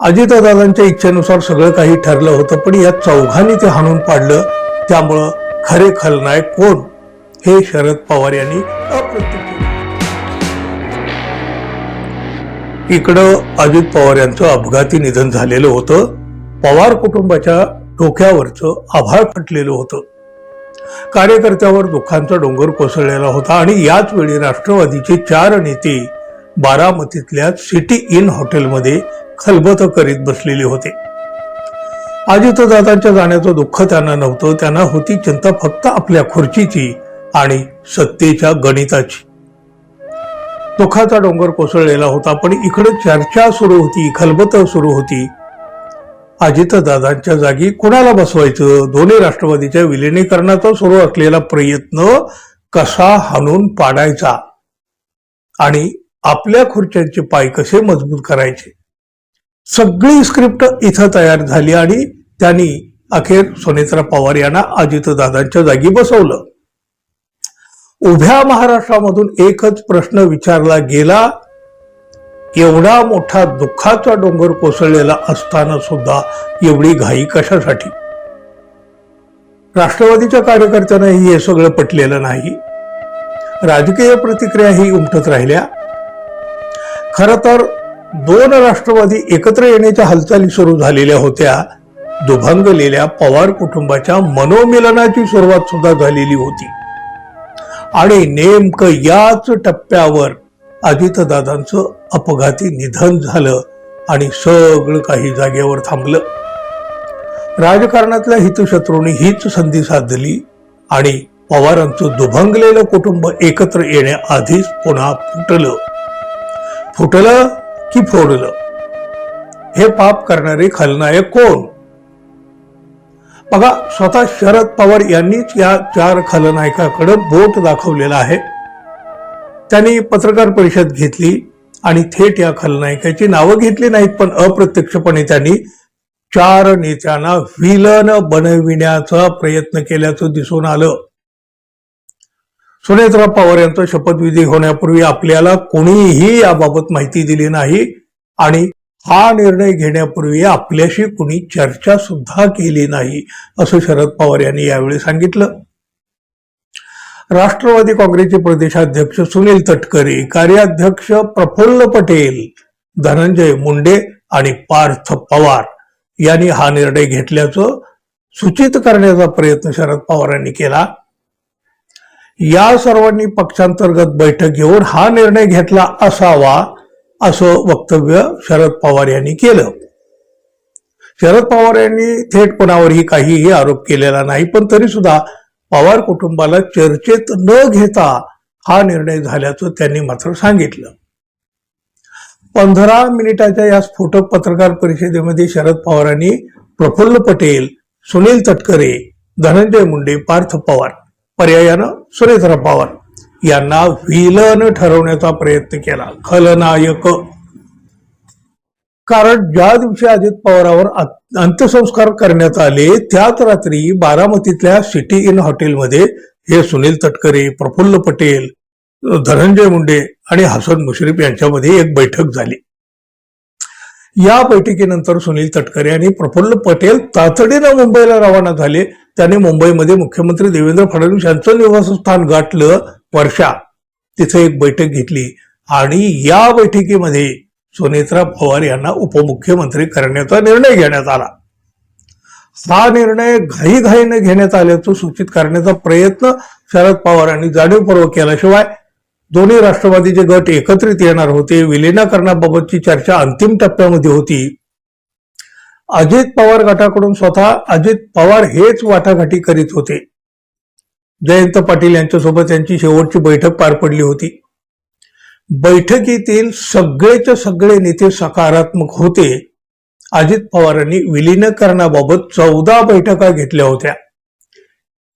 अजितदादांच्या इच्छेनुसार सगळं काही ठरलं होतं, पण या चौघांनी ते हाणून पाडलं. त्यामुळं खरे खलनायक कोण हे शरद पवार यांनी अप्रत्यक्ष. इकडं अजित पवार यांचं अपघाती निधन झालेलं होतं. पवार कुटुंबाच्या डोक्यावरचं आभाळ फटलेलं होतं. कार्यकर्त्यावर दुःखांचा डोंगर कोसळलेला होता आणि याच वेळी राष्ट्रवादीचे 4 नेते बारामतीतल्या सिटी इन हॉटेलमध्ये खलबत करीत बसलेले होते. अजितदादांच्या जाण्याचं दुःख त्यांना नव्हतं. त्यांना होती चिंता फक्त आपल्या खुर्चीची आणि सत्तेच्या गणिताची. दुःखाचा डोंगर कोसळलेला होता, पण इकडे चर्चा सुरू होती, खलबत सुरू होती. अजितदादांच्या जागी कोणाला बसवायचं? दोन्ही राष्ट्रवादीच्या विलिनीकरणाचा सुरू असलेला प्रयत्न कसा हाणून पाडायचा आणि आपल्या खुर्च्यांचे पाय कसे मजबूत करायचे, सगळी स्क्रिप्ट इथं तयार झाली आणि त्यांनी अखेर सुनेत्रा पवार यांना अजितदादांच्या जागी बसवलं. उभ्या महाराष्ट्रामधून एकच प्रश्न विचारला गेला, एवढा मोठा दुःखाचा डोंगर कोसळलेला असताना सुद्धा एवढी घाई कशासाठी? राष्ट्रवादीच्या कार्यकर्त्यांनाही हे सगळं पटलेलं नाही. राजकीय प्रतिक्रियाही उमटत राहिल्या. खर तर 2 राष्ट्रवादी एकत्र येण्याच्या हालचाली सुरू झालेल्या होत्या. दुभंगलेल्या पवार कुटुंबाच्या मनोमिलनाची सुरुवात सुद्धा झालेली होती आणि नेमकं याच टप्प्यावर अजितदादांचं अपघाती निधन झालं आणि सगळं काही जागेवर थांबलं. राजकारणातल्या हितशत्रूंनी हीच संधी साधली आणि पवारांचं दुभंगलेलं कुटुंब एकत्र येण्याआधीच पुन्हा फुटलं की फोडलं? हे पाप करणारे खलनायक कोण? बघा, स्वतः शरद पवार यांनीच या 4 खलनायकाकडे बोट दाखवलेलं आहे. त्यांनी पत्रकार परिषद घेतली आणि थेट या खलनायकाची नावं घेतली नाहीत, पण अप्रत्यक्षपणे त्यांनी 4 नेत्यांना विलन बनविण्याचा प्रयत्न केल्याचं दिसून आलं. सुनेत्रा पवार यांचा शपथविधी होण्यापूर्वी आपल्याला कोणीही याबाबत माहिती दिली नाही आणि हा निर्णय घेण्यापूर्वी आपल्याशी कुणी चर्चा सुद्धा केली नाही, असं शरद पवार यांनी यावेळी सांगितलं. राष्ट्रवादी काँग्रेसचे प्रदेशाध्यक्ष सुनील तटकरे, कार्याध्यक्ष प्रफुल्ल पटेल, धनंजय मुंडे आणि पार्थ पवार यांनी हा निर्णय घेतल्याचं सूचित करण्याचा प्रयत्न शरद पवारांनी केला. या सर्वांनी पक्षांतर्गत बैठक घेऊन हा निर्णय घेतला असावा असं वक्तव्य शरद पवार यांनी केलं. शरद पवार यांनी थेट कोणावरही काहीही आरोप केलेला नाही, पण तरी सुद्धा पवार कुटुंबाला चर्चेत न घेता हा निर्णय झाल्याचं त्यांनी मात्र सांगितलं. 15 मिनिटाच्या या स्फोटक पत्रकार परिषदेमध्ये शरद पवारांनी प्रफुल्ल पटेल, सुनील तटकरे, धनंजय मुंडे, पार्थ पवार, पर्यायानं सुनेत्रा पवार यांना विलन ठरवण्याचा प्रयत्न केला, खलनायक. कारण ज्या दिवशी अजित पवारांवर अंत्यसंस्कार करण्यात आले त्याच रात्री बारामतीतल्या सिटी इन हॉटेलमध्ये हे सुनील तटकरे, प्रफुल्ल पटेल, धनंजय मुंडे आणि हसन मुश्रीफ यांच्यामध्ये एक बैठक झाली. या बैठकीनंतर सुनील तटकरे आणि प्रफुल्ल पटेल तातडीनं मुंबईला रवाना झाले. त्यांनी मुंबईमध्ये मुख्यमंत्री देवेंद्र फडणवीस यांचं निवासस्थान गाठलं, वर्षा. तिथे एक बैठक घेतली आणि या बैठकीमध्ये सुनेत्रा पवार यांना उपमुख्यमंत्री करण्याचा निर्णय घेण्यात आला. हा निर्णय घाईघाईने घेण्यात आल्याचं सूचित करण्याचा प्रयत्न शरद पवारांनी जाणीवपूर्वक केल्याशिवाय दोन्ही राष्ट्रवादीचे गट एकत्रित येणार होते. विलिनीकरणाबाबतची चर्चा अंतिम टप्प्यामध्ये होती. अजित पवार गटाकडून स्वतः अजित पवार हेच वाटाघाटी करीत होते. जयंत पाटील यांच्यासोबत यांची शेवटची बैठक पार पडली होती. बैठकीतील सगळेचे सगळे नेते सकारात्मक होते. अजित पवारांनी विलिनीकरणाबाबत 14 बैठका घेतल्या होत्या.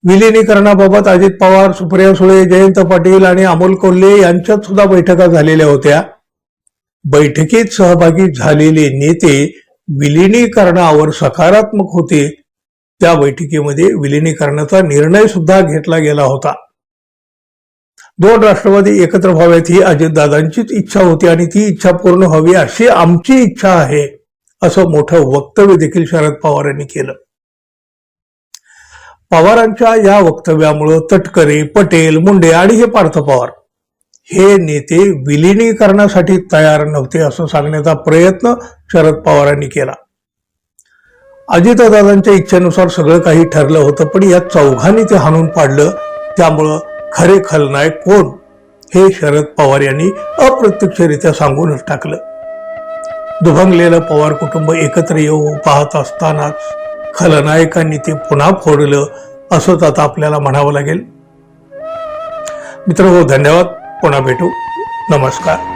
विलिनीकरणाबाबत अजित पवार, सुप्रिया सुळे, जयंत पाटील आणि अमोल कोल्हे यांच्यात सुद्धा बैठका झालेल्या होत्या. बैठकीत सहभागी झालेले नेते विलिनीकरणावर सकारात्मक होते. त्या बैठकीमध्ये विलिनीकरणाचा निर्णय सुद्धा घेतला गेला होता. 2 राष्ट्रवादी एकत्र व्हाव्यात ही अजितदादांचीच इच्छा होती आणि ती इच्छा पूर्ण व्हावी अशी आमची इच्छा आहे, असं मोठं वक्तव्य देखील शरद पवार यांनी केलं. पवारांच्या या वक्तव्यामुळं तटकरे, पटेल, मुंडे आणि हे पार्थ पवार हे नेते विलिनीकरणासाठी तयार नव्हते असं सांगण्याचा प्रयत्न शरद पवारांनी केला. अजितदादांच्या इच्छेनुसार सगळं काही ठरलं होतं, पण या चौघांनी ते हाणून पाडलं. त्यामुळं खरे खलनायक कोण हे शरद पवार यांनी अप्रत्यक्षरित्या सांगूनच टाकलं. दुभंगलेलं पवार कुटुंब एकत्र येऊ पाहत असतानाच खलनायकांनी ते पुन्हा फोडलं असंच आता आपल्याला म्हणावं लागेल. मित्रहो, धन्यवाद. पुन्हा भेटू. नमस्कार.